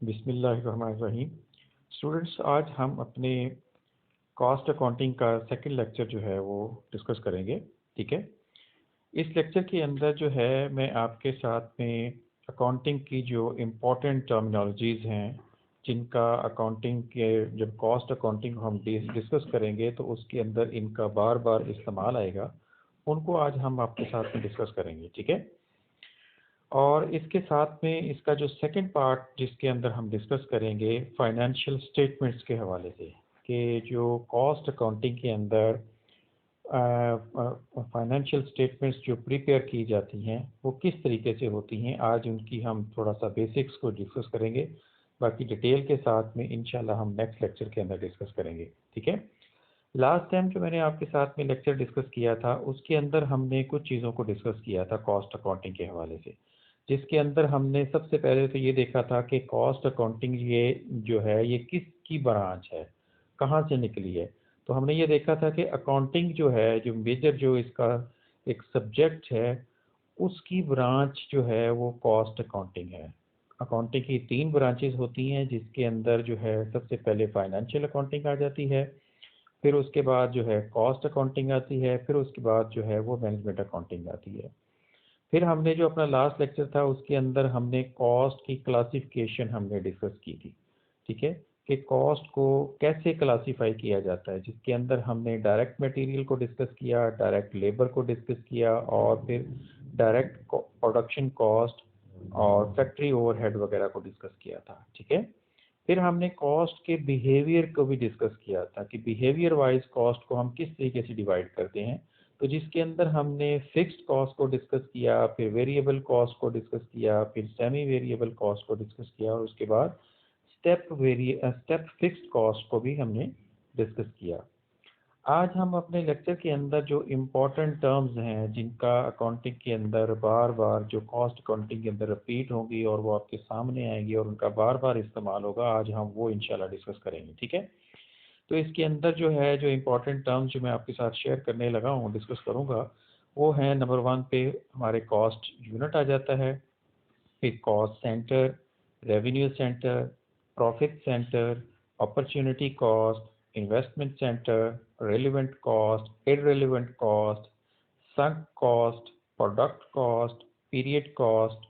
बिस्मिल्लाहिर्रहमानिर्रहीम। स्टूडेंट्स, आज हम अपने कॉस्ट अकाउंटिंग का सेकंड लेक्चर जो है वो डिस्कस करेंगे। ठीक है। इस लेक्चर के अंदर जो है मैं आपके साथ में अकाउंटिंग की जो इम्पोर्टेंट टर्मिनोलॉजीज़ हैं, जिनका अकाउंटिंग के जब कॉस्ट अकाउंटिंग हम डिस्कस करेंगे तो उसके अंदर इनका बार बार इस्तेमाल आएगा, उनको आज हम आपके साथ में डिस्कस करेंगे। ठीक है। और इसके साथ में इसका जो सेकंड पार्ट जिसके अंदर हम डिस्कस करेंगे फाइनेंशियल स्टेटमेंट्स के हवाले से, कि जो कॉस्ट अकाउंटिंग के अंदर फाइनेंशियल स्टेटमेंट्स जो प्रिपेयर की जाती हैं वो किस तरीके से होती हैं, आज उनकी हम थोड़ा सा बेसिक्स को डिस्कस करेंगे। बाकी डिटेल के साथ में इंशाल्लाह हम नेक्स्ट लेक्चर के अंदर डिस्कस करेंगे। ठीक है। लास्ट टाइम जो मैंने आपके साथ में लेक्चर डिस्कस किया था उसके अंदर हमने कुछ चीज़ों को डिस्कस किया था कॉस्ट अकाउंटिंग के हवाले से, जिसके अंदर हमने सबसे पहले तो ये देखा था कि कॉस्ट अकाउंटिंग ये जो है ये किसकी ब्रांच है, कहाँ से निकली है। तो हमने ये देखा था कि अकाउंटिंग जो है, जो मेजर जो इसका एक सब्जेक्ट है, उसकी ब्रांच जो है वो कॉस्ट अकाउंटिंग है। अकाउंटिंग की तीन ब्रांचेस होती हैं, जिसके अंदर जो है सबसे पहले फाइनेंशियल अकाउंटिंग आ जाती है, फिर उसके बाद जो है कॉस्ट अकाउंटिंग आती है, फिर उसके बाद जो है वो मैनेजमेंट अकाउंटिंग आती है। फिर हमने जो अपना लास्ट लेक्चर था उसके अंदर हमने कॉस्ट की क्लासिफिकेशन हमने डिस्कस की थी। ठीक है, कि कॉस्ट को कैसे क्लासिफाई किया जाता है, जिसके अंदर हमने डायरेक्ट मटेरियल को डिस्कस किया, डायरेक्ट लेबर को डिस्कस किया, और फिर डायरेक्ट प्रोडक्शन कॉस्ट और फैक्ट्री ओवरहेड वगैरह को डिस्कस किया था। ठीक है। फिर हमने कॉस्ट के बिहेवियर को भी डिस्कस किया था कि बिहेवियर वाइज कॉस्ट को हम किस तरीके से डिवाइड करते हैं। तो जिसके अंदर हमने फिक्स्ड कॉस्ट को डिस्कस किया, फिर वेरिएबल कॉस्ट को डिस्कस किया, फिर सेमी वेरिएबल कॉस्ट को डिस्कस किया, और उसके बाद स्टेप फिक्स्ड कॉस्ट को भी हमने डिस्कस किया। आज हम अपने लेक्चर के अंदर जो इम्पोर्टेंट टर्म्स हैं, जिनका अकाउंटिंग के अंदर बार बार जो कॉस्ट अकाउंटिंग के अंदर रिपीट होंगी और वो आपके सामने आएंगी और उनका बार बार इस्तेमाल होगा, आज हम वो इंशाल्लाह डिस्कस करेंगे। ठीक है। तो इसके अंदर जो है जो इम्पोर्टेंट टर्म्स जो मैं आपके साथ शेयर करने लगा हूँ, डिस्कस करूँगा, वो है नंबर वन पे हमारे कॉस्ट यूनिट आ जाता है, फिर cost centre, revenue centre, profit centre, opportunity cost, investment centre, relevant cost, irrelevant cost, sunk cost, product cost, period cost,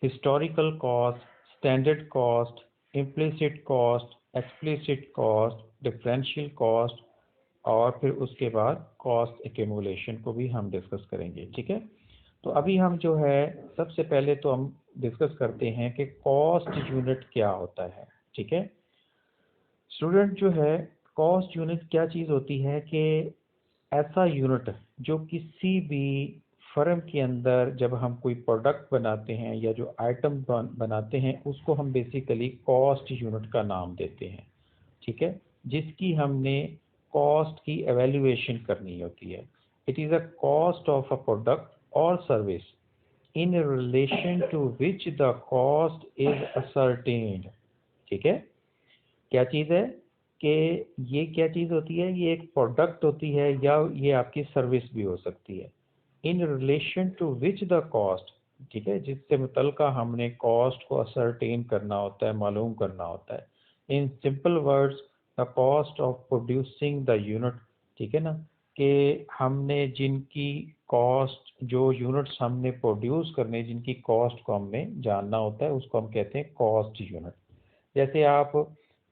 historical cost, standard cost, implicit cost, explicit cost, differential cost, और फिर उसके बाद cost accumulation को भी हम discuss करेंगे। ठीक है। तो अभी हम जो है सबसे पहले तो हम डिस्कस करते हैं कि कॉस्ट यूनिट क्या होता है। ठीक है। स्टूडेंट जो है, कॉस्ट यूनिट क्या चीज़ होती है कि ऐसा यूनिट जो किसी भी फर्म के अंदर जब हम कोई प्रोडक्ट बनाते हैं या जो आइटम बनाते हैं उसको हम बेसिकली कॉस्ट यूनिट का नाम देते हैं। ठीक है। जिसकी हमने कॉस्ट की एवेल्युएशन करनी होती है। It is a cost of a product और service in relation to which the cost is ascertained. ठीक है। क्या चीज़ है कि ये क्या चीज़ होती है, ये एक प्रोडक्ट होती है या ये आपकी सर्विस भी हो सकती है। In relation to which the cost, ठीक है, जिससे मुतल्लिका हमने कॉस्ट को असरटेन करना होता है, मालूम करना होता है। In simple words, the cost of producing the unit. ठीक है ना, कि हमने जिनकी कॉस्ट, जो यूनिट्स हमने प्रोड्यूस करने, जिनकी कॉस्ट को हमने जानना होता है, उसको हम कहते हैं कॉस्ट यूनिट। जैसे आप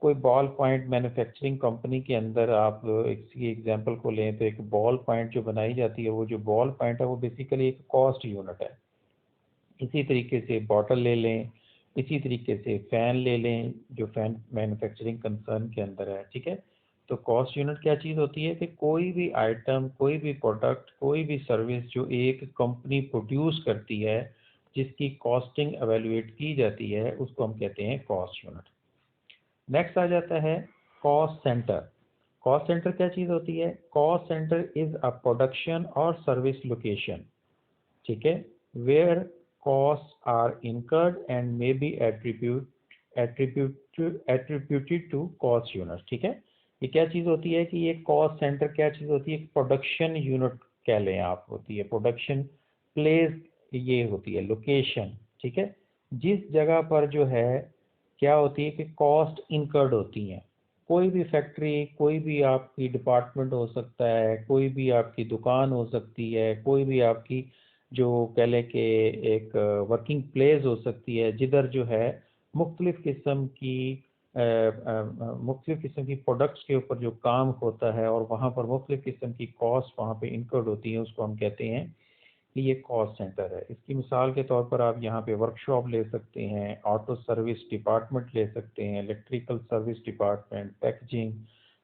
कोई बॉल पॉइंट मैन्युफैक्चरिंग कंपनी के अंदर आप इसकी एग्जांपल को लें तो एक बॉल पॉइंट जो बनाई जाती है, वो जो बॉल पॉइंट है वो बेसिकली एक कॉस्ट यूनिट है। इसी तरीके से बॉटल ले लें, इसी तरीके से फ़ैन ले लें जो फ़ैन मैन्युफैक्चरिंग कंसर्न के अंदर है। ठीक है। तो कॉस्ट यूनिट क्या चीज़ होती है कि कोई भी आइटम, कोई भी प्रोडक्ट, कोई भी सर्विस जो एक कंपनी प्रोड्यूस करती है, जिसकी कॉस्टिंग एवेल्युएट की जाती है, उसको हम कहते हैं कॉस्ट यूनिट। नेक्स्ट आ जाता है कॉस्ट सेंटर। कॉस्ट सेंटर क्या चीज़ होती है? Cost centre is a production और सर्विस लोकेशन, ठीक है, where cost are incurred and may be attributed to cost unit. ठीक है। ये क्या चीज़ होती है कि ये कॉस्ट सेंटर क्या चीज़ होती है? प्रोडक्शन यूनिट कह लें आप, होती है प्रोडक्शन प्लेस, ये होती है लोकेशन। ठीक है। जिस जगह पर जो है क्या होती है कि कॉस्ट इनकर्ड होती हैं। कोई भी फैक्ट्री, कोई भी आपकी डिपार्टमेंट हो सकता है, कोई भी आपकी दुकान हो सकती है, कोई भी आपकी जो कह लें कि एक वर्किंग प्लेस हो सकती है, जिधर जो है मुख्तलिफ़ किस्म की मुख्तलिफ़ किस्म की प्रोडक्ट्स के ऊपर जो काम होता है और वहाँ पर मुख्तलिफ़ किस्म की कॉस्ट वहाँ पे इनकर्ड होती है, उसको हम कहते हैं कि ये कॉस्ट सेंटर है। इसकी मिसाल के तौर पर आप यहाँ पे वर्कशॉप ले सकते हैं, ऑटो सर्विस डिपार्टमेंट ले सकते हैं, इलेक्ट्रिकल सर्विस डिपार्टमेंट, पैकेजिंग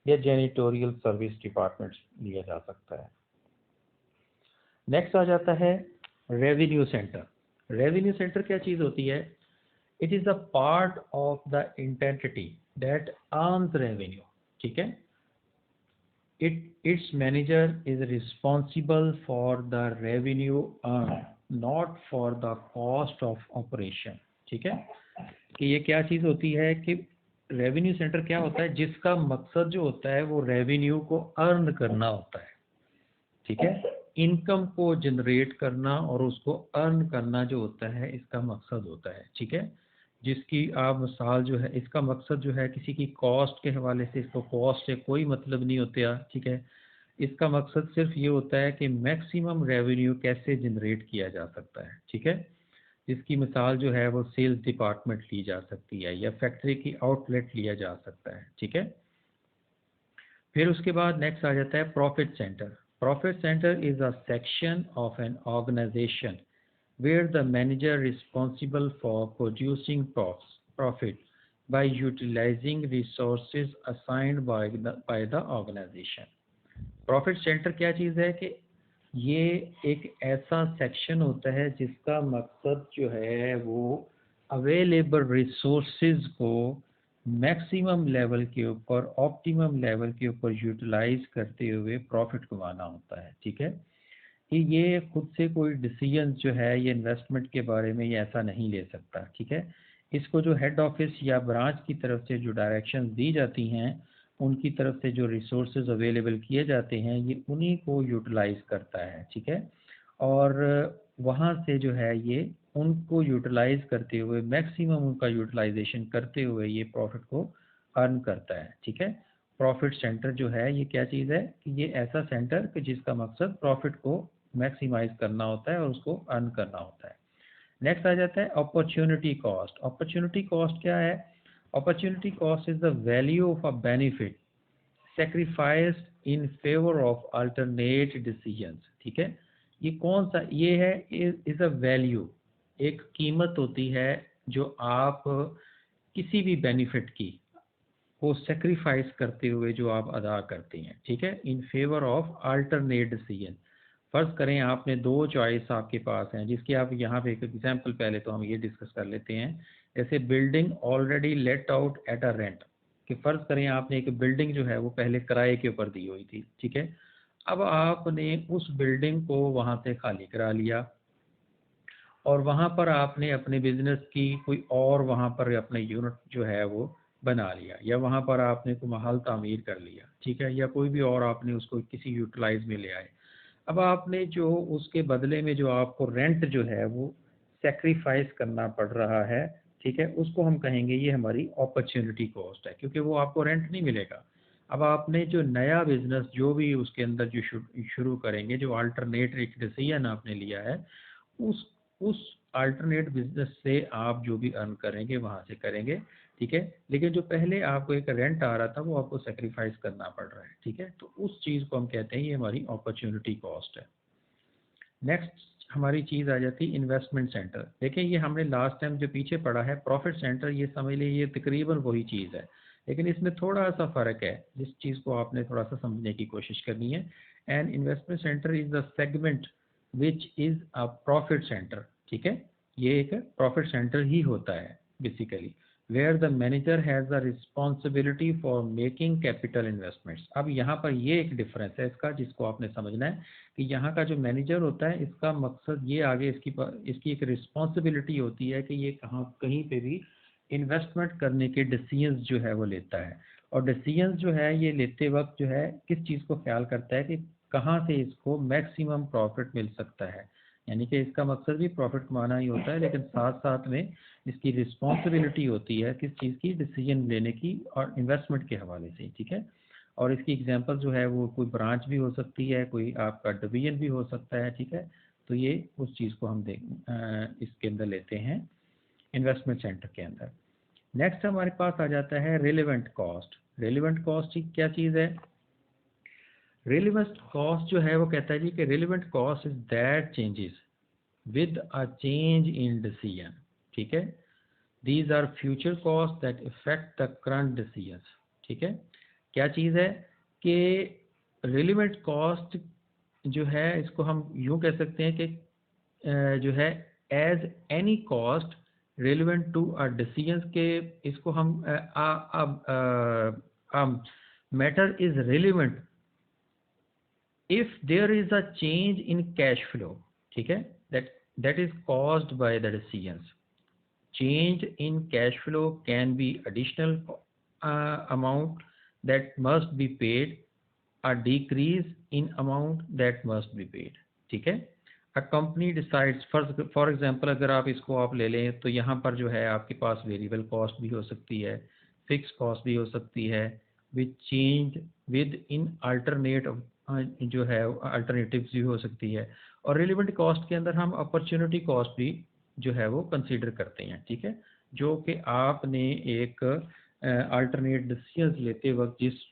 या जेनिटोरियल सर्विस डिपार्टमेंट लिया जा सकता है। नेक्स्ट आ जाता है रेवेन्यू सेंटर। रेवेन्यू सेंटर क्या चीज़ होती है? It is the part of the entity that earns revenue. ठीक है, its manager is responsible for the revenue earned, not for the cost of operation। ठीक है, कि ये क्या चीज़ होती है कि रेवेन्यू सेंटर क्या होता है? जिसका मकसद जो होता है वो रेवेन्यू को अर्न करना होता है। ठीक है, इनकम को जनरेट करना और उसको अर्न करना जो होता है इसका मकसद होता है। ठीक है, जिसकी आप मिसाल जो है, इसका मकसद जो है किसी की कॉस्ट के हवाले से, इसको कॉस्ट से कोई मतलब नहीं होता। ठीक है, इसका मकसद सिर्फ ये होता है कि मैक्सिमम रेवेन्यू कैसे जनरेट किया जा सकता है। ठीक है, जिसकी मिसाल जो है वो सेल्स डिपार्टमेंट ली जा सकती है या फैक्ट्री की आउटलेट लिया जा सकता है। ठीक है, फिर उसके बाद नेक्स्ट आ जाता है profit centre. Profit centre is a section of an organisation where the manager responsible for producing profit by utilizing resources assigned by the organization। Profit centre क्या चीज़ है कि ये एक ऐसा सेक्शन होता है जिसका मकसद जो है वो अवेलेबल रिसोर्सेज को मैक्सिमम लेवल के ऊपर, ऑप्टिमम लेवल के ऊपर यूटिलाइज करते हुए प्रॉफिट कमाना होता है। ठीक है, कि ये खुद से कोई डिसीजन जो है ये इन्वेस्टमेंट के बारे में ये ऐसा नहीं ले सकता। ठीक है, इसको जो हेड ऑफिस या ब्रांच की तरफ से जो डायरेक्शन दी जाती हैं, उनकी तरफ से जो रिसोर्सेज अवेलेबल किए जाते हैं ये उन्हीं को यूटिलाइज करता है। ठीक है, और वहाँ से जो है ये उनको यूटिलाइज करते हुए, मैक्सिमम उनका यूटिलाइजेशन करते हुए ये प्रॉफिट को अर्न करता है। ठीक है, प्रॉफिट सेंटर जो है ये क्या चीज़ है कि ये ऐसा सेंटर कि जिसका मकसद प्रॉफिट को मैक्सिमाइज करना होता है और उसको अर्न करना होता है। नेक्स्ट आ जाता है अपॉर्चुनिटी कॉस्ट। अपॉर्चुनिटी कॉस्ट क्या है? Opportunity cost is the value of a benefit sacrificed in favour of alternate decisions. ठीक है, ये कौन सा ये है? इज अ वैल्यू, एक कीमत होती है जो आप किसी भी बेनिफिट की को सेक्रीफाइस करते हुए जो आप अदा करते हैं। ठीक है, in favour of alternate decision. फर्ज करें आपने दो चॉइस आपके पास हैं, जिसकी आप यहाँ पे एक एग्जांपल, पहले तो हम ये डिस्कस कर लेते हैं। जैसे building already let out at a rent, कि फर्ज करें आपने एक बिल्डिंग जो है वो पहले किराए के ऊपर दी हुई थी। ठीक है, अब आपने उस बिल्डिंग को वहाँ से खाली करा लिया और वहाँ पर आपने अपने बिजनेस की कोई और वहाँ पर अपने यूनिट जो है वो बना लिया, या वहाँ पर आपने कोई महल तामीर कर लिया। ठीक है, या कोई भी और आपने उसको किसी यूटिलाइज में ले आए। अब आपने जो उसके बदले में जो आपको रेंट जो है वो सेक्रीफाइस करना पड़ रहा है। ठीक है, उसको हम कहेंगे ये हमारी अपॉर्चुनिटी कॉस्ट है, क्योंकि वो आपको रेंट नहीं मिलेगा। अब आपने जो नया बिजनेस जो भी उसके अंदर जो शुरू करेंगे, जो अल्टरनेट एक डिसीजन आपने लिया है, उस अल्टरनेट बिजनेस से आप जो भी अर्न करेंगे वहाँ से करेंगे। ठीक है, लेकिन जो पहले आपको एक रेंट आ रहा था वो आपको सेक्रीफाइस करना पड़ रहा है। ठीक है, तो उस चीज़ को हम कहते हैं ये हमारी अपॉर्चुनिटी कॉस्ट है। नेक्स्ट हमारी चीज़ आ जाती है इन्वेस्टमेंट सेंटर। देखिए, ये हमने लास्ट टाइम जो पीछे पढ़ा है प्रॉफिट सेंटर, ये समझ लीजिए ये तकरीबन वही चीज़ है, लेकिन इसमें थोड़ा सा फ़र्क है, जिस चीज़ को आपने थोड़ा सा समझने की कोशिश करनी है। And investment centre is the segment which is a profit centre. ठीक है, ये एक प्रॉफिट सेंटर ही होता है basically, where the manager has the responsibility for making capital investments. अब यहाँ पर ये एक डिफरेंस है इसका, जिसको आपने समझना है कि यहाँ का जो मैनेजर होता है इसका मकसद ये आगे इसकी एक रिस्पॉन्सिबिलिटी होती है कि ये कहीं पे भी इन्वेस्टमेंट करने के डिसीजंस जो है वो लेता है। और डिसीजंस जो है ये लेते वक्त जो है किस चीज़ को ख्याल करता है कि कहाँ से इसको मैक्सिमम प्रॉफिट मिल सकता है, यानी कि इसका मकसद भी प्रॉफिट कमाना ही होता है, लेकिन साथ साथ में इसकी रिस्पॉन्सिबिलिटी होती है किस चीज़ की, डिसीजन लेने की और इन्वेस्टमेंट के हवाले से, ठीक है। और इसकी एग्जांपल जो है वो कोई ब्रांच भी हो सकती है, कोई आपका डिवीजन भी हो सकता है, ठीक है। तो ये उस चीज़ को हम इसके अंदर लेते हैं इन्वेस्टमेंट सेंटर के अंदर। नेक्स्ट हमारे पास आ जाता है रेलेवेंट कॉस्ट। रेलेवेंट कॉस्ट क्या चीज़ है? रेलेवेंट कॉस्ट जो है वो कहता है जी कि relevant cost is that changes with a change in decision, ठीक है। These are future cost that effect the current decision, ठीक है। क्या चीज़ है कि रेलेवेंट कॉस्ट जो है इसको हम यूँ कह सकते हैं कि जो है as any cost relevant to a decisions के, इसको हम matter is relevant if there is a change in cash flow, ठीक है, that is caused by the decisions. Change in cash flow can be additional amount that must be paid, a decrease in amount that must be paid, ठीक है। A company decides, for example अगर आप इसको आप ले लें तो यहाँ पर जो है आपके पास वेरिएबल कॉस्ट भी हो सकती है, फिक्स कॉस्ट भी हो सकती है, which change with in alternate जो है अल्टरनेटिव्स भी हो सकती है। और रिलेवेंट कॉस्ट के अंदर हम अपॉर्चुनिटी कॉस्ट भी जो है वो कंसीडर करते हैं, ठीक है, जो कि आपने एक अल्टरनेट डिसीजंस लेते वक्त जिस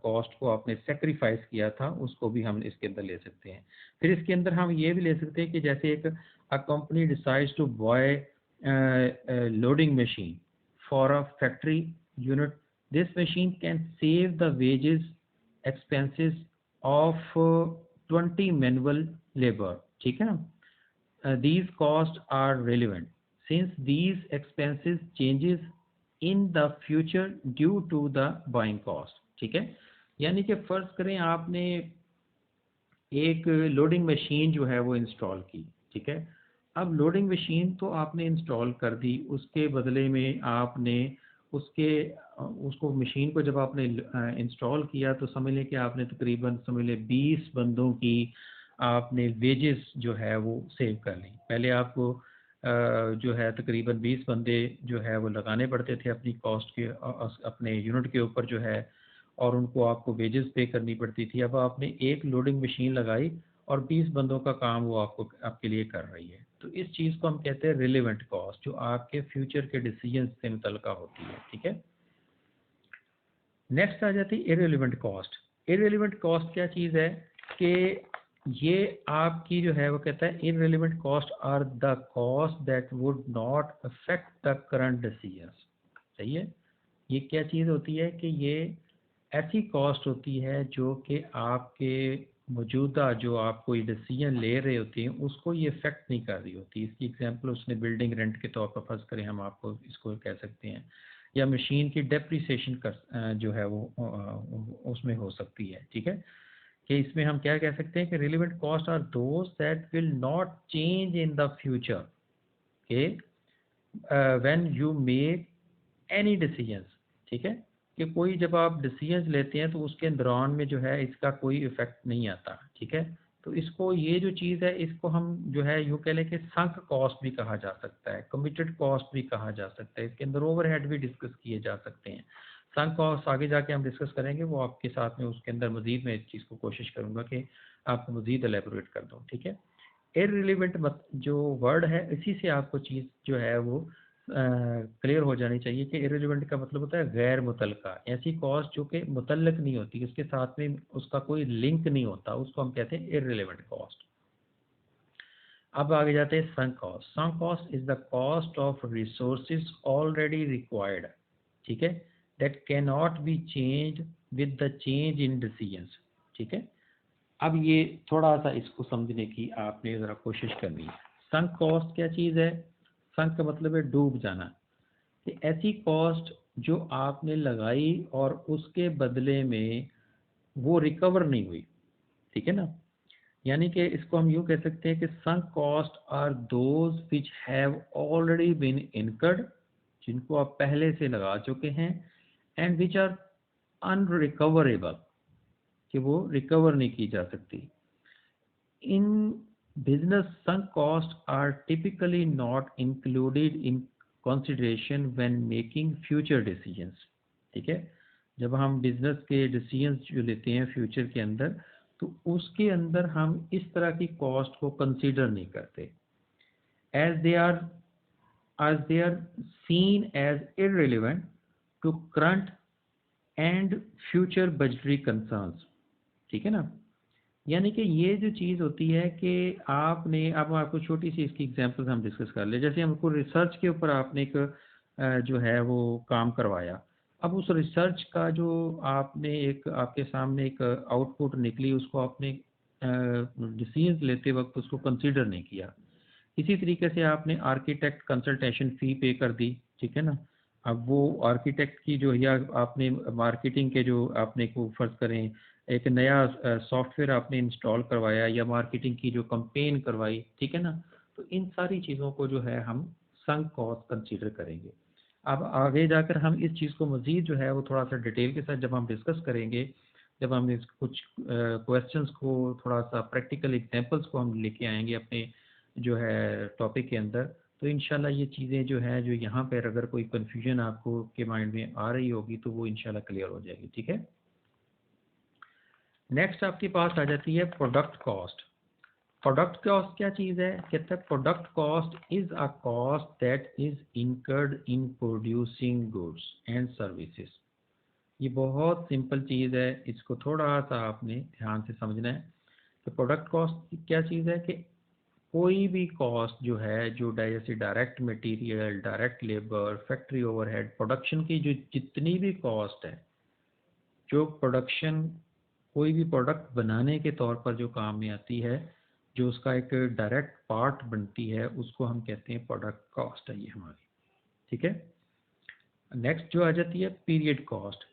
कॉस्ट को आपने सेक्रीफाइस किया था उसको भी हम इसके अंदर ले सकते हैं। फिर इसके अंदर हम ये भी ले सकते हैं कि जैसे एक company decides to buy loading machine for a factory unit, this machine can save the wages expenses of 20 manual labour, ठीक है ना। these costs are relevant since these expenses changes in the future due to the buying cost, ठीक है। यानी कि फर्ज करें आपने एक लोडिंग मशीन जो है वो इंस्टॉल की, ठीक है। अब लोडिंग मशीन तो आपने इंस्टॉल कर दी, उसके बदले में आपने उसको मशीन को जब आपने इंस्टॉल किया तो समझ लें कि आपने तकरीबन समझ लें 20 बंदों की आपने वेजेस जो है वो सेव कर ली। पहले आपको जो है तकरीबन 20 बंदे जो है वो लगाने पड़ते थे अपनी कॉस्ट के अपने यूनिट के ऊपर जो है, और उनको आपको वेजेस पे करनी पड़ती थी। अब आपने एक लोडिंग मशीन लगाई और 20 बंदों का काम वो आपके लिए कर रही है। तो इस चीज़ को हम कहते हैं रिलेवेंट कॉस्ट, जो आपके फ्यूचर के डिसीजन से मुतल्लिका होती है, ठीक है। नेक्स्ट आ जाती है इररिलेवेंट कॉस्ट। इररिलेवेंट कॉस्ट क्या चीज़ है कि ये आपकी जो है वो कहता है irrelevant cost are the cost that would not affect the current decisions, सही है। ये क्या चीज़ होती है कि ये ऐसी कॉस्ट होती है जो कि आपके मौजूदा जो आप कोई डिसीजन ले रहे होते हैं उसको ये इफेक्ट नहीं कर रही होती। इसकी एग्जांपल उसने बिल्डिंग रेंट के तौर पर फर्ज करें हम आपको इसको कह सकते हैं, या मशीन की डेप्रिसिएशन कर जो है वो उसमें हो सकती है, ठीक है। कि इसमें हम क्या कह सकते हैं कि relevant cost are those that will not change in the future, के when you make any decisions, ठीक है। कि कोई जब आप डिसीजंस लेते हैं तो उसके दौरान में जो है इसका कोई इफेक्ट नहीं आता, ठीक है। तो इसको ये जो चीज़ है इसको हम जो है यूँ कह लें कि संक कॉस्ट भी कहा जा सकता है, कमिटेड कॉस्ट भी कहा जा सकता है, इसके अंदर ओवरहेड भी डिस्कस किए जा सकते हैं। संक कॉस्ट आगे जाके हम डिस्कस करेंगे, वो आपके साथ में उसके अंदर मजीद मैं इस चीज़ को कोशिश करूँगा कि आपको मजीद एलेबोरेट कर दूँ, ठीक है। इररिलेवेंट जो वर्ड है इसी से आपको चीज़ जो है वो क्लियर हो जानी चाहिए कि इररिलेवेंट का मतलब होता है गैर मुतल्लका, ऐसी कॉस्ट जो कि मुतल्लक नहीं होती, उसके साथ में उसका कोई लिंक नहीं होता, उसको हम कहते हैं इररिलेवेंट कॉस्ट। अब आगे जाते हैं sunk cost. Sunk cost is the cost of resources already required, ठीक है, that can not be change with the change in decisions, ठीक है। अब ये थोड़ा सा इसको समझने की आपने ज़रा कोशिश करनी है। संक कॉस्ट क्या चीज़ है? संक का मतलब है डूब जाना, कि ऐसी कॉस्ट जो आपने लगाई और उसके बदले में वो रिकवर नहीं हुई, ठीक है ना। यानी कि इसको हम यूँ कह सकते हैं कि sunk cost are those which have already been incurred, जिनको आप पहले से लगा चुके हैं, एंड विच आर अनरिकवरेबल, कि वो रिकवर नहीं की जा सकती। इन Business sunk costs are typically not included in consideration when making future decisions। ठीक है, जब हम बिजनेस के डिसीजंस जो लेते हैं फ्यूचर के अंदर, तो उसके अंदर हम इस तरह की कॉस्ट को कंसीडर नहीं करते, as they are seen as irrelevant to current and future budgetary concerns। ठीक है ना, यानी कि ये जो चीज़ होती है कि आपने, अब आपको छोटी सी इसकी एग्जांपल्स हम डिस्कस कर ले। जैसे हमको रिसर्च के ऊपर आपने एक जो है वो काम करवाया, अब उस रिसर्च का जो आपने एक आपके सामने एक आउटपुट निकली, उसको आपने डिसीजन लेते वक्त उसको कंसीडर नहीं किया। इसी तरीके से आपने आर्किटेक्ट कंसल्टेशन फ़ी पे कर दी, ठीक है ना। अब वो आर्किटेक्ट की जो, या आपने मार्केटिंग के जो आपने को फर्ज करें एक नया सॉफ्टवेयर आपने इंस्टॉल करवाया या मार्केटिंग की जो कंपेन करवाई, ठीक है ना, तो इन सारी चीज़ों को जो है हम संक कॉस्ट कंसीडर करेंगे। अब आगे जाकर हम इस चीज़ को मज़ीद जो है वो थोड़ा सा डिटेल के साथ जब हम डिस्कस करेंगे, जब हम इस कुछ क्वेश्चंस को थोड़ा सा प्रैक्टिकल एग्जांपल्स को हम लेके आएंगे अपने जो है टॉपिक के अंदर, तो इंशाल्लाह ये चीज़ें जो है जो यहाँ पर अगर कोई कन्फ्यूजन आपको के माइंड में आ रही होगी तो वो इंशाल्लाह क्लियर हो जाएगी। ठीक है, नेक्स्ट आपके पास आ जाती है प्रोडक्ट कॉस्ट। प्रोडक्ट कॉस्ट क्या चीज़ है? कहता है product cost is a cost that is incurred in producing goods and services. ये बहुत सिंपल चीज़ है, इसको थोड़ा सा आपने ध्यान से समझना है कि प्रोडक्ट कॉस्ट क्या चीज़ है कि कोई भी कॉस्ट जो है जो जैसे direct material, direct labour, factory overhead, production की जो जितनी भी कॉस्ट है, जो प्रोडक्शन कोई भी प्रोडक्ट बनाने के तौर पर जो काम में आती है, जो उसका एक डायरेक्ट पार्ट बनती है, उसको हम कहते हैं प्रोडक्ट कॉस्ट है ये हमारी। ठीक है, नेक्स्ट जो आ जाती है period cost.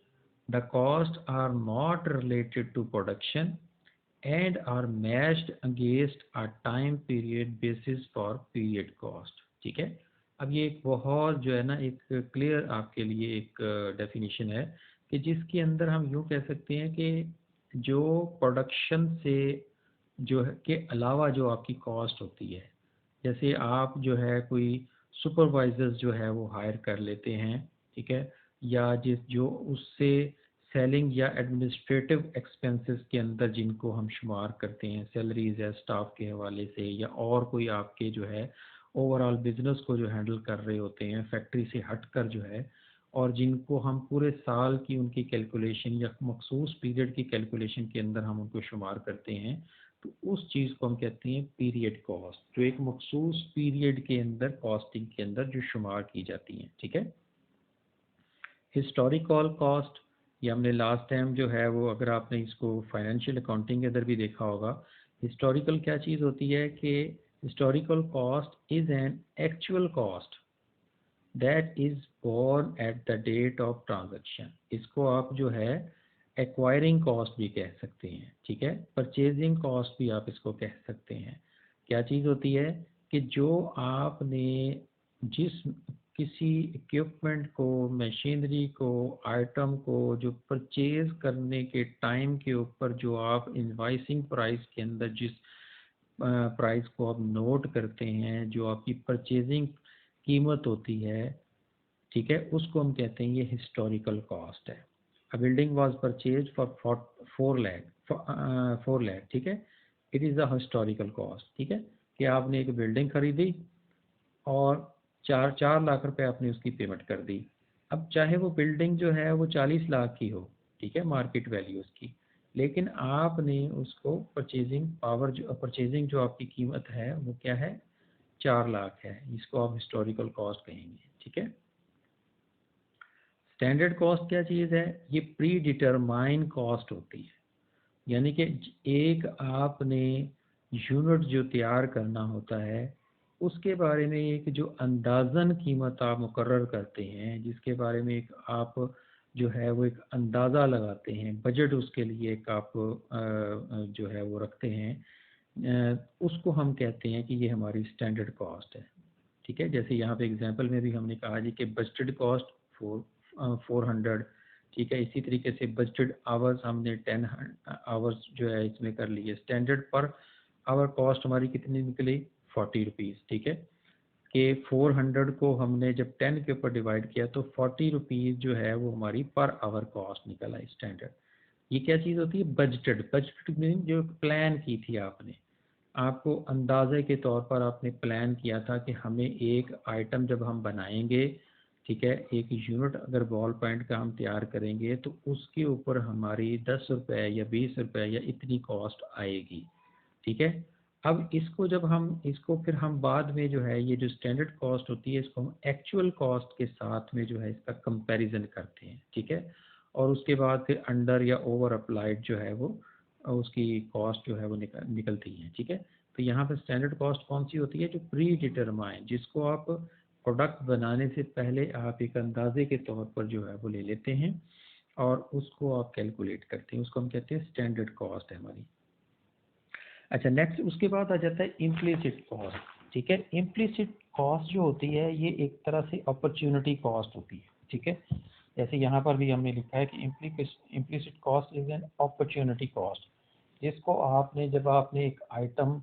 The cost are not related to production and are matched against a time period basis for period cost. ठीक है, अब ये एक बहुत जो है ना एक क्लियर आपके लिए एक डेफिनेशन है कि जिसके अंदर हम यूँ कह सकते हैं कि जो प्रोडक्शन से जो है के अलावा जो आपकी कॉस्ट होती है, जैसे आप जो है कोई सुपरवाइजर्स जो है वो हायर कर लेते हैं, ठीक है, या जिस जो उससे सेलिंग या एडमिनिस्ट्रेटिव एक्सपेंसेस के अंदर जिनको हम शुमार करते हैं, सैलरीज या स्टाफ के हवाले से, या और कोई आपके जो है ओवरऑल बिजनेस को जो हैंडल कर रहे होते हैं फैक्ट्री से हटकर जो है, और जिनको हम पूरे साल की उनकी कैलकुलेशन या मखसूस पीरियड की कैलकुलेशन के अंदर हम उनको शुमार करते हैं, तो उस चीज़ को हम कहते हैं पीरियड कॉस्ट, जो एक मखसूस पीरियड के अंदर कॉस्टिंग के अंदर जो शुमार की जाती हैं। ठीक है, हिस्टोरिकल कॉस्ट, ये हमने लास्ट टाइम जो है वो, अगर आपने इसको फाइनेंशियल अकाउंटिंग के अंदर भी देखा होगा, हिस्टोरिकल क्या चीज़ होती है कि historical cost is an actual cost that is borne at the date of transaction. इसको आप जो है एक्वायरिंग कॉस्ट भी कह सकते हैं, ठीक है, परचेजिंग कॉस्ट भी आप इसको कह सकते हैं। क्या चीज़ होती है कि जो आपने जिस किसी इक्विपमेंट को, मशीनरी को, आइटम को जो परचेज करने के टाइम के ऊपर जो आप इनवाइसिंग प्राइस के अंदर जिस प्राइस को आप नोट करते हैं, जो आपकी परचेजिंग कीमत होती है, ठीक है, उसको हम कहते हैं ये हिस्टोरिकल कॉस्ट है। A building was purchase for 4 lakh, ठीक है, it is a historical cost. ठीक है, कि आपने एक बिल्डिंग खरीदी और 4 लाख रुपए आपने उसकी पेमेंट कर दी। अब चाहे वो बिल्डिंग जो है वो 40 लाख की हो, ठीक है, मार्केट वैल्यू उसकी, लेकिन आपने उसको परचेजिंग जो आपकी कीमत है वो क्या है, 4 लाख है, इसको आप हिस्टोरिकल कॉस्ट कहेंगे। ठीक है, स्टैंडर्ड कॉस्ट क्या चीज़ है, ये प्री डिटरमाइन कॉस्ट होती है, यानी कि एक आपने यूनिट जो तैयार करना होता है उसके बारे में एक जो अंदाज़न कीमत आप मुकर्रर करते हैं, जिसके बारे में एक आप जो है वो एक अंदाज़ा लगाते हैं, बजट उसके लिए एक आप जो है वो रखते हैं, उसको हम कहते हैं कि ये हमारी स्टैंडर्ड कॉस्ट है। ठीक है, जैसे यहाँ पे एग्जांपल में भी हमने कहा जी कि बजटेड कॉस्ट 400, ठीक है, इसी तरीके से बजटेड आवर्स हमने 10 आवर्स जो है इसमें कर लिए, स्टैंडर्ड पर आवर कॉस्ट हमारी कितनी निकली 40 रुपीज़, ठीक है। कि 400 को हमने जब 10 के ऊपर डिवाइड किया तो 40 रुपीज़ जो है वो हमारी पर आवर कॉस्ट निकल आई स्टैंडर्ड। ये क्या चीज़ होती है, बजटेड। बजटेड मीन जो प्लान की थी आपने, आपको अंदाजे के तौर पर आपने प्लान किया था कि हमें एक आइटम जब हम बनाएंगे, ठीक है, एक यूनिट अगर बॉल पॉइंट का हम तैयार करेंगे तो उसके ऊपर हमारी 10 रुपये या 20 रुपये या इतनी कॉस्ट आएगी, ठीक है। अब इसको जब हम इसको फिर हम बाद में जो है ये जो स्टैंडर्ड कॉस्ट होती है इसको हम एक्चुअल कॉस्ट के साथ में जो है इसका कंपैरिजन करते हैं, ठीक है। और उसके बाद फिर अंडर या ओवर अप्लाइड जो है वो उसकी कॉस्ट जो है वो निकलती है, ठीक है। तो यहाँ पर स्टैंडर्ड कॉस्ट कौन सी होती है, जो प्री डिटरमाइन, जिसको आप प्रोडक्ट बनाने से पहले आप एक अंदाजे के तौर पर जो है वो ले लेते हैं और उसको आप कैलकुलेट करते हैं, उसको हम कहते हैं स्टैंडर्ड कॉस्ट है हमारी। अच्छा, नेक्स्ट उसके बाद आ जाता है इम्प्लिसिट कॉस्ट, ठीक है। इम्प्लिसिट कॉस्ट जो होती है ये एक तरह से अपॉर्चुनिटी कॉस्ट होती है, ठीक है। जैसे यहाँ पर भी हमने लिखा है कि implicit cost is an opportunity cost, जिसको आपने जब आपने एक आइटम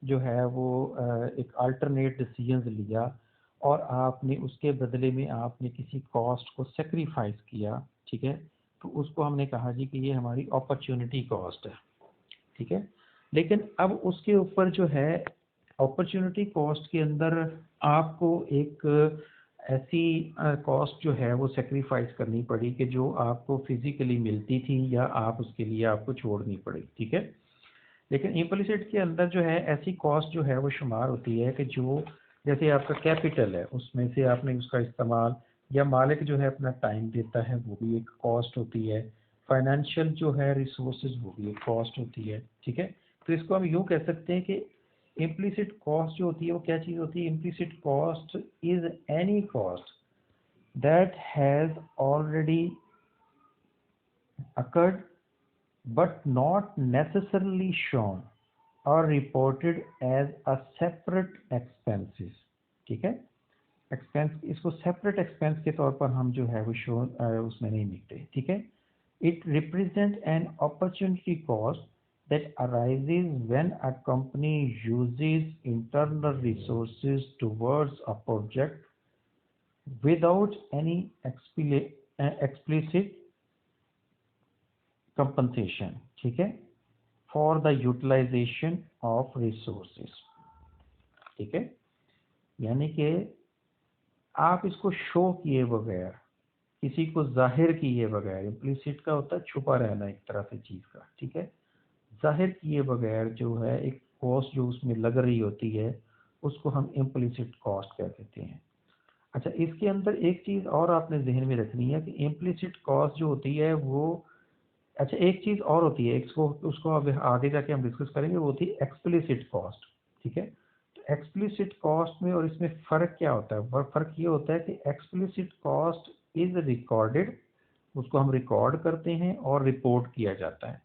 जो है वो एक अल्टरनेट डिसीजन लिया और आपने उसके बदले में आपने किसी कॉस्ट को सेक्रीफाइस किया, ठीक है, तो उसको हमने कहा जी कि ये हमारी अपॉर्चुनिटी कॉस्ट है, ठीक है। लेकिन अब उसके ऊपर जो है अपॉर्चुनिटी कॉस्ट के अंदर आपको एक ऐसी कॉस्ट जो है वो सेक्रीफाइस करनी पड़ी कि जो आपको फिजिकली मिलती थी या आप उसके लिए आपको छोड़नी पड़ी, ठीक है। लेकिन इम्प्लिसिट के अंदर जो है ऐसी कॉस्ट जो है वो शुमार होती है कि जो जैसे आपका कैपिटल है उसमें से आपने उसका इस्तेमाल, या मालिक जो है अपना टाइम देता है वो भी एक कॉस्ट होती है, फाइनेंशियल जो है रिसोर्सेज वो भी एक कॉस्ट होती है, ठीक है। तो इसको हम यूँ कह सकते हैं कि इम्प्लिसिट कॉस्ट जो होती है वो क्या चीज़ होती है, implicit cost is any cost that has already occurred but not necessarily shown or reported as a separate expenses, ठीक है। एक्सपेंस इसको सेपरेट एक्सपेंस के तौर पर हम जो है वो शो उसमें नहीं लिखते, ठीक है। It represent an opportunity cost that arises when a company uses internal resources towards a project without any explicit compensation, ठीक है, for the utilization of resources, ठीक है। यानी कि आप इसको शो किए बगैर, किसी को जाहिर किए बगैर, इम्प्लिसिट का होता है छुपा रहना एक तरह से चीज़ का, ठीक है। जाहिर किए बगैर जो है एक कॉस्ट जो उसमें लग रही होती है उसको हम इम्प्लिसिट कॉस्ट कह देते हैं। अच्छा, इसके अंदर एक चीज़ और आपने जहन में रखनी है कि इम्प्लिसिट कॉस्ट जो होती है वो, अच्छा एक चीज़ और होती है, इसको उसको अब आगे जाके हम डिस्कस करेंगे, वो होती है एक्सप्लिसिट कॉस्ट, ठीक है। तो एक्सप्लिसिट कॉस्ट में और इसमें फ़र्क क्या होता है, फ़र्क ये होता है कि एक्सप्लिसिट कॉस्ट इज़ रिकॉर्डेड, उसको हम रिकॉर्ड करते हैं और रिपोर्ट किया जाता है,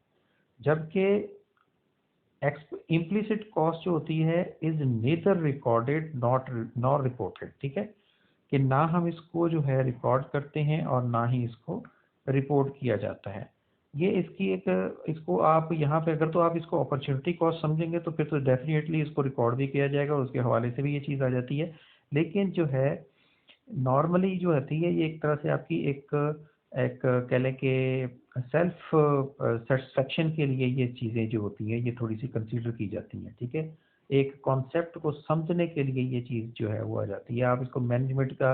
जबकि इम्प्लिसिट कॉस्ट जो होती है is neither recorded not reported, ठीक है। कि ना हम इसको जो है रिकॉर्ड करते हैं और ना ही इसको रिपोर्ट किया जाता है। ये इसकी एक, इसको आप यहाँ पे अगर तो आप इसको अपॉर्चुनिटी कॉस्ट समझेंगे तो फिर तो डेफिनेटली इसको रिकॉर्ड भी किया जाएगा और उसके हवाले से भी ये चीज़ आ जाती है। लेकिन जो है नॉर्मली जो होती है ये एक तरह से आपकी एक एक कह लें कि सेल्फ सेटिस्फेक्शन के लिए ये चीज़ें जो होती हैं ये थोड़ी सी कंसीडर की जाती हैं, ठीक है। एक कॉन्सेप्ट को समझने के लिए ये चीज़ जो है वो आ जाती है। आप इसको मैनेजमेंट का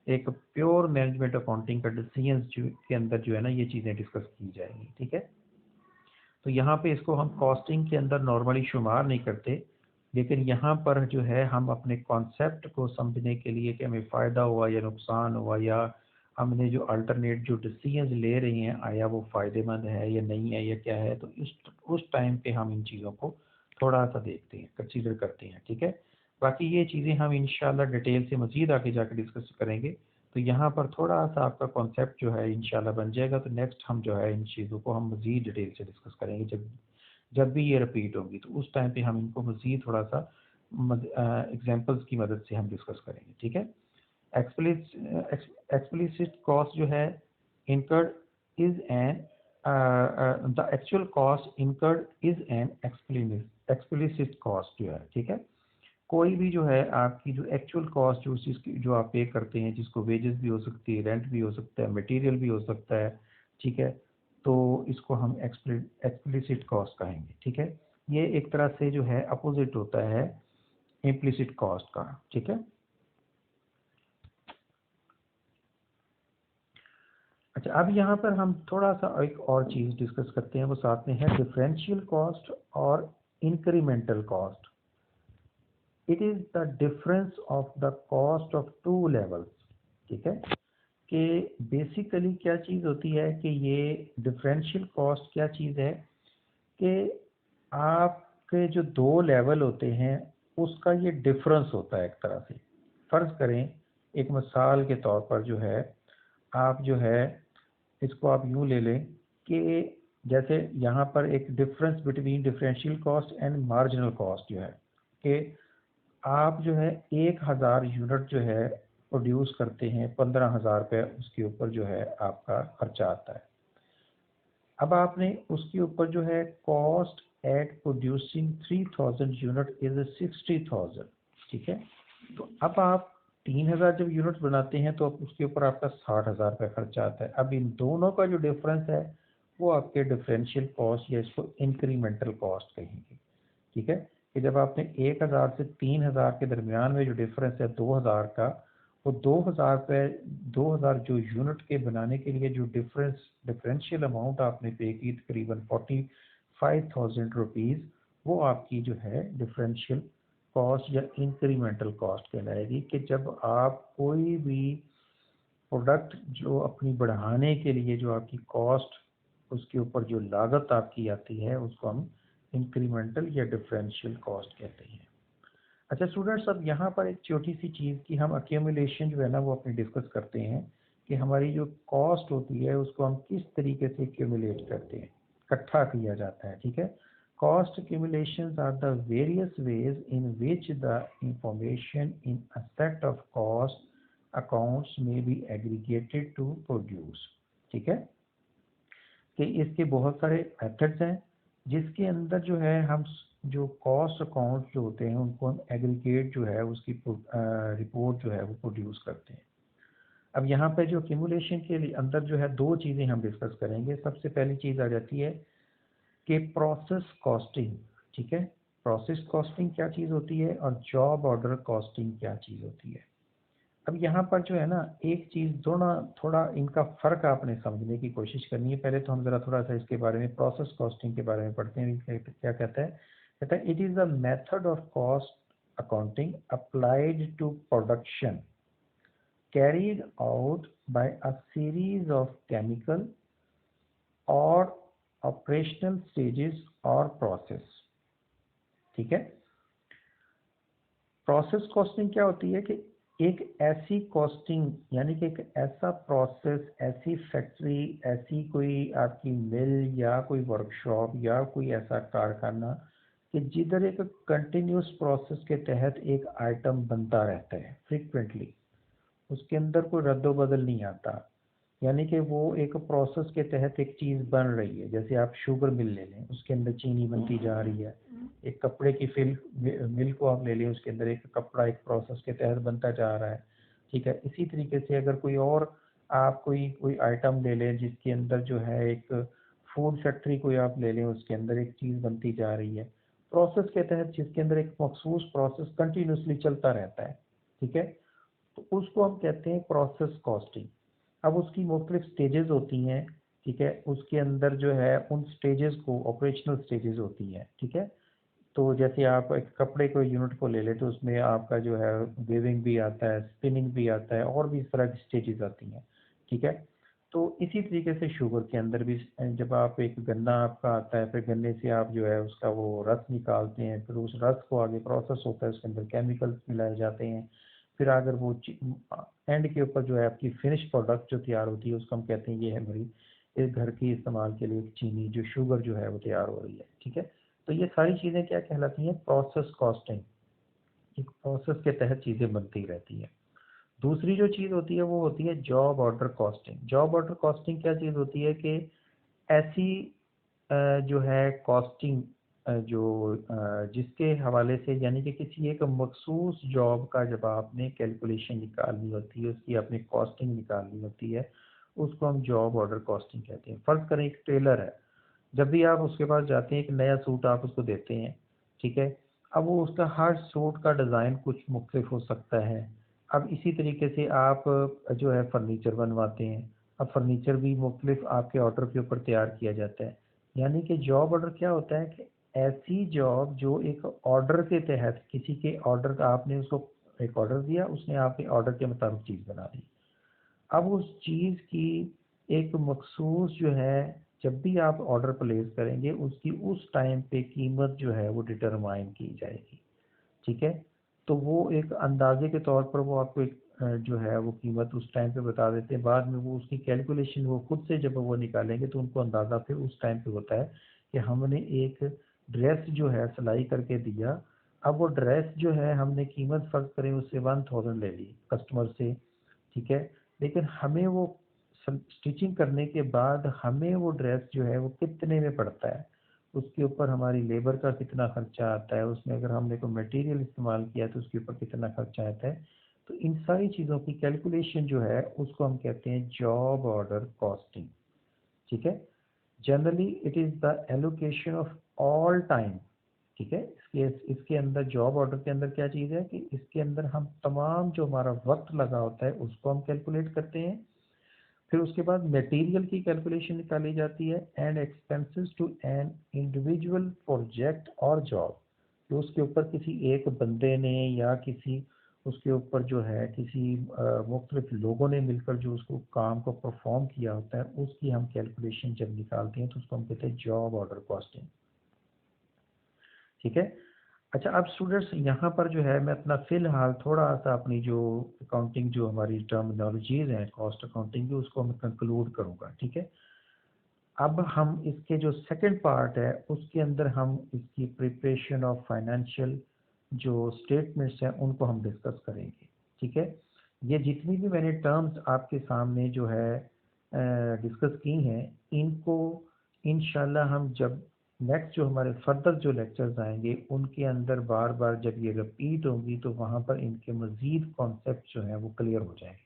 एक प्योर मैनेजमेंट अकाउंटिंग का डिसीजन के अंदर जो है ना ये चीज़ें डिस्कस की जाएंगी, ठीक है। तो यहाँ पे इसको हम कॉस्टिंग के अंदर नॉर्मली शुमार नहीं करते, लेकिन यहाँ पर जो है हम अपने कॉन्सेप्ट को समझने के लिए कि हमें फ़ायदा हुआ या नुकसान हुआ, या हमने जो अल्टरनेट जो डिसीजन ले रहे हैं आया वो फ़ायदेमंद है या नहीं है या क्या है, तो उस टाइम पे हम इन चीज़ों को थोड़ा सा देखते हैं, कंसीडर करते हैं, ठीक है। बाकी ये चीज़ें हम इंशाल्लाह डिटेल से मज़ीद आगे जाकर डिस्कस करेंगे। तो यहाँ पर थोड़ा सा आपका कॉन्सेप्ट जो है इंशाल्लाह बन जाएगा। तो नेक्स्ट हम जो है इन चीज़ों को हम मज़ीद डिटेल से डिस्कस करेंगे जब जब भी ये रिपीट होगी, तो उस टाइम पे हम इनको मज़ीद थोड़ा सा एग्जांपल्स की मदद से हम डिस्कस करेंगे, ठीक है। एक्सप्लिसिट कॉस्ट जो है incurred is an the actual cost incurred is an explicit cost जो है, ठीक है। कोई भी जो है आपकी जो एक्चुअल कॉस्ट जो उस चीज़ की जो आप पे करते हैं, जिसको वेजेस भी हो सकती है, रेंट भी हो सकता है, मटेरियल भी हो सकता है, ठीक है, तो इसको हम एक्सप्लिसिट कॉस्ट कहेंगे, ठीक है। ये एक तरह से जो है अपोजिट होता है इम्प्लिसिट कॉस्ट का, ठीक है। अच्छा, अब यहाँ पर हम थोड़ा सा एक और चीज़ डिस्कस करते हैं, वो साथ में है डिफरेंशियल कॉस्ट और incremental cost. It is the difference of the cost of two levels, ठीक है। कि बेसिकली क्या चीज़ होती है कि ये डिफरेंशियल कॉस्ट क्या चीज़ है कि आपके जो दो लेवल होते हैं उसका ये डिफरेंस होता है एक तरह से। फ़र्ज़ करें, एक मिसाल के तौर पर जो है, आप जो है इसको आप यूँ ले लें कि जैसे यहाँ पर एक difference between differential cost and marginal cost जो है कि आप जो है 1000 यूनिट जो है प्रोड्यूस करते हैं, 15,000 रुपये उसके ऊपर जो है आपका खर्चा आता है। अब आपने उसके ऊपर जो है cost at producing 3000 unit is 60,000, ठीक है। तो अब आप 3000 जब यूनिट बनाते हैं तो अब उसके ऊपर आपका 60,000 रुपये खर्चा आता है। अब इन दोनों का जो डिफरेंस है वो आपके डिफरेंशियल कॉस्ट या इसको इंक्रीमेंटल कॉस्ट कहेंगे, ठीक है। कि जब आपने 1000 से 3000 के दरमियान में जो डिफरेंस है 2000 का, वो 2000 पे 2000 जो यूनिट के बनाने के लिए जो डिफरेंशियल अमाउंट आपने पे की तकरीबन 45,000 रुपीज़, वो आपकी जो है डिफरेंशियल कॉस्ट या इंक्रीमेंटल कॉस्ट कहलाएगी। कि जब आप कोई भी प्रोडक्ट जो अपनी बढ़ाने के लिए जो आपकी कॉस्ट, उसके ऊपर जो लागत आपकी आती है, उसको हम इंक्रीमेंटल या डिफरेंशियल कॉस्ट कहते हैं। अच्छा स्टूडेंट्स, अब यहाँ पर एक छोटी सी चीज़ की हम अक्यूमुलेशन जो है ना वो अपनी डिस्कस करते हैं कि हमारी जो कॉस्ट होती है उसको हम किस तरीके से एक्यूमुलेट करते हैं, इकट्ठा किया जाता है, ठीक है। Cost accumulations are the various ways in which the information in a set of cost accounts में बी एग्रीगेटेड टू प्रोड्यूस, ठीक है। कि इसके बहुत सारे मेथड्स हैं जिसके अंदर जो है हम जो कॉस्ट अकाउंट जो होते हैं उनको हम एग्रीगेट जो है उसकी रिपोर्ट जो है वो प्रोड्यूस करते हैं। अब यहाँ पे जो एक्यूमुलेशन के लिए अंदर जो है दो चीज़ें हम डिस्कस करेंगे। सबसे पहली चीज़ आ जाती है कि प्रोसेस कॉस्टिंग, ठीक है। प्रोसेस कॉस्टिंग क्या चीज़ होती है और जॉब ऑर्डर कॉस्टिंग क्या चीज़ होती है। अब यहाँ पर जो है ना एक चीज़ थोड़ा इनका फ़र्क आपने समझने की कोशिश करनी है। पहले तो हम ज़रा थोड़ा सा इसके बारे में प्रोसेस कॉस्टिंग के बारे में पढ़ते हैं। क्या कहता है it is a method of cost accounting applied to production carried out by a series of chemical और ऑपरेशनल स्टेजेस और प्रोसेस, ठीक है। प्रोसेस कॉस्टिंग क्या होती है कि एक ऐसी कॉस्टिंग यानी कि एक ऐसा प्रोसेस, ऐसी फैक्ट्री, ऐसी कोई आपकी मिल या कोई वर्कशॉप या कोई ऐसा कारखाना कि जिधर एक कंटिन्यूस प्रोसेस के तहत एक आइटम बनता रहता है फ्रीक्वेंटली, उसके अंदर कोई रद्दो बदल नहीं आता। यानी कि वो एक प्रोसेस के तहत एक चीज़ बन रही है। जैसे आप शुगर मिल ले लें, उसके अंदर चीनी बनती जा रही है। एक कपड़े की मिल को आप ले लें, उसके अंदर एक कपड़ा एक प्रोसेस के तहत बनता जा रहा है, ठीक है। इसी तरीके से अगर कोई और आप कोई आइटम ले लें जिसके अंदर जो है एक फूड फैक्ट्री कोई आप ले लें, उसके अंदर एक चीज़ बनती जा रही है प्रोसेस के तहत, जिसके अंदर एक मखसूस प्रोसेस कंटिन्यूसली चलता रहता है, ठीक है। तो उसको हम कहते हैं प्रोसेस कॉस्टिंग। अब उसकी मुख्तलिफ स्टेजेस होती हैं, ठीक है। उसके अंदर जो है उन स्टेजेस को ऑपरेशनल स्टेजेस होती हैं, ठीक है। तो जैसे आप एक कपड़े को यूनिट को ले लें तो उसमें आपका जो है वेविंग भी आता है, स्पिनिंग भी आता है और भी इस तरह की स्टेजेस आती हैं, ठीक है। तो इसी तरीके से शुगर के अंदर भी जब आप एक गन्ना आपका आता है, फिर गन्ने से आप जो है उसका वो रस निकालते हैं, फिर उस रस को आगे प्रोसेस होता है, उसके अंदर केमिकल्स मिलाए जाते हैं। फिर अगर वो एंड के ऊपर जो है आपकी फिनिश प्रोडक्ट जो तैयार होती है उसको हम कहते हैं ये है हमारी एक घर की इस्तेमाल के लिए चीनी जो शुगर जो है वो तैयार हो रही है, ठीक है। तो ये सारी चीज़ें क्या कहलाती हैं, प्रोसेस कॉस्टिंग। एक प्रोसेस के तहत चीज़ें बनती रहती हैं। दूसरी जो चीज़ होती है वो होती है job order costing. Job order costing क्या चीज़ होती है कि ऐसी जो है कॉस्टिंग जिसके हवाले से, यानी कि किसी एक मखसूस जॉब का जब आपने कैलकुलेशन निकालनी होती है, उसकी अपनी कॉस्टिंग निकालनी होती है, उसको हम जॉब ऑर्डर कॉस्टिंग कहते हैं। फ़र्ज़ करें एक टेलर है, जब भी आप उसके पास जाते हैं एक नया सूट आप उसको देते हैं, ठीक है। अब वो उसका हर सूट का डिज़ाइन कुछ मुख्तलिफ हो सकता है। अब इसी तरीके से आप जो है फर्नीचर बनवाते हैं। अब फर्नीचर भी मुख्तलिफ आपके ऑर्डर के ऊपर तैयार किया जाता है। यानी कि जॉब ऑर्डर क्या होता है कि ऐसी जॉब जो एक ऑर्डर के तहत, किसी के ऑर्डर का आपने उसको एक ऑर्डर दिया, उसने आपके ऑर्डर के मुताबिक चीज़ बना दी। अब उस चीज़ की एक मखसूस जो है, जब भी आप ऑर्डर प्लेस करेंगे उसकी उस टाइम पे कीमत जो है वो डिटरमाइन की जाएगी, ठीक है। तो वो एक अंदाजे के तौर पर वो आपको एक जो है वो कीमत उस टाइम पे बता देते हैं। बाद में वो उसकी कैलकुलेशन वो खुद से जब वो निकालेंगे तो उनको अंदाज़ा फिर उस टाइम पे होता है कि हमने एक ड्रेस जो है सिलाई करके दिया। अब वो ड्रेस जो है हमने कीमत फ़र्ज़ करें उससे 1000 ले ली कस्टमर से, ठीक है। लेकिन हमें वो स्टिचिंग करने के बाद हमें वो ड्रेस जो है वो कितने में पड़ता है, उसके ऊपर हमारी लेबर का कितना खर्चा आता है, उसमें अगर हमने कोई मटेरियल इस्तेमाल किया है तो उसके ऊपर कितना खर्चा आता है। तो इन सारी चीज़ों की कैलकुलेशन जो है उसको हम कहते हैं जॉब ऑर्डर कॉस्टिंग, ठीक है। Generally it is the allocation of all time, ठीक है। इसके अंदर जॉब ऑर्डर के अंदर क्या चीज़ है कि इसके अंदर हम तमाम जो हमारा वक्त लगा होता है उसको हम कैलकुलेट करते हैं। फिर उसके बाद मटेरियल की कैलकुलेशन निकाली जाती है and expenses to an individual project और जॉब, तो उसके ऊपर किसी एक बंदे ने या किसी उसके ऊपर जो है किसी मुख्तलिफ लोगों ने मिलकर जो उसको काम को परफॉर्म किया होता है, उसकी हम कैलकुलेशन जब निकालते हैं तो उसको हम कहते हैं जॉब ऑर्डर कॉस्टिंग, ठीक है। अच्छा, अब स्टूडेंट्स यहाँ पर जो है मैं अपना फ़िलहाल थोड़ा सा अपनी जो अकाउंटिंग जो हमारी टर्मिनोलॉजीज़ हैं कॉस्ट अकाउंटिंग की, उसको मैं कंक्लूड करूँगा, ठीक है। अब हम इसके जो सेकंड पार्ट है उसके अंदर हम इसकी प्रिपरेशन ऑफ फाइनेंशियल जो स्टेटमेंट्स हैं उनको हम डिस्कस करेंगे, ठीक है। ये जितनी भी मैंने टर्म्स आपके सामने जो है डिस्कस की हैं, इनको इंशाल्लाह हम जब नेक्स्ट जो हमारे फर्दर जो लेक्चर्स आएंगे उनके अंदर बार बार जब ये रिपीट होंगी तो वहाँ पर इनके मज़ीद कॉन्सेप्ट जो हैं वो क्लियर हो जाएंगे।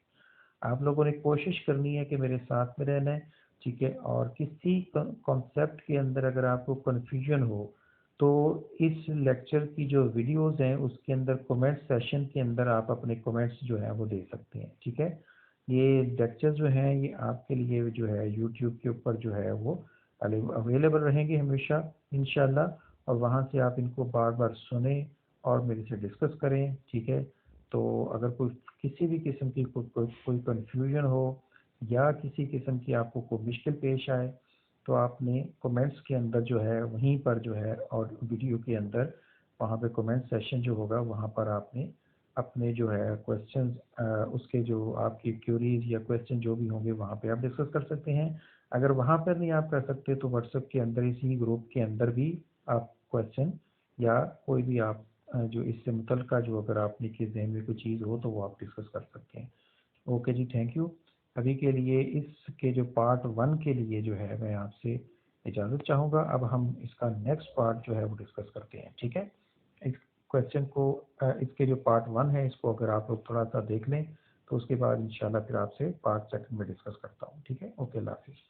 आप लोगों ने कोशिश करनी है कि मेरे साथ में रहना है, ठीक है। और किसी कॉन्सेप्ट के अंदर अगर आपको कन्फ्यूजन हो तो इस लेक्चर की जो वीडियोस हैं उसके अंदर कमेंट सेशन के अंदर आप अपने कमेंट्स जो हैं वो दे सकते हैं, ठीक है। ये लेक्चर जो हैं ये आपके लिए जो है यूट्यूब के ऊपर जो है वो अवेलेबल रहेंगे हमेशा इंशाल्लाह, और वहाँ से आप इनको बार बार सुने और मेरे से डिस्कस करें, ठीक है। तो अगर कोई किसी भी किस्म की कोई कन्फ्यूजन हो या किसी किस्म की आपको कोई मुश्किल पेश आए तो आपने कमेंट्स के अंदर जो है वहीं पर जो है और वीडियो के अंदर वहाँ पे कमेंट सेशन जो होगा वहाँ पर आपने अपने जो है क्वेश्चंस उसके जो आपकी क्यूरीज या क्वेश्चन जो भी होंगे वहाँ पे आप डिस्कस कर सकते हैं। अगर वहाँ पर नहीं आप कर सकते तो व्हाट्सएप के अंदर इसी ग्रुप के अंदर भी आप क्वेश्चन या कोई भी आप जो इससे मुतल्लिका जो अगर आपने के जहन में कोई चीज़ हो तो वो आप डिस्कस कर सकते हैं। ओके जी, थैंक यू। अभी के लिए इसके जो पार्ट 1 के लिए जो है मैं आपसे इजाज़त चाहूँगा। अब हम इसका नेक्स्ट पार्ट जो है वो डिस्कस करते हैं, ठीक है। इस क्वेश्चन को इसके जो पार्ट 1 है इसको अगर आप लोग थोड़ा सा देख लें तो उसके बाद इंशाल्लाह फिर आपसे पार्ट 2 में डिस्कस करता हूँ, ठीक है। ओके, अल्लाह हाफिज़।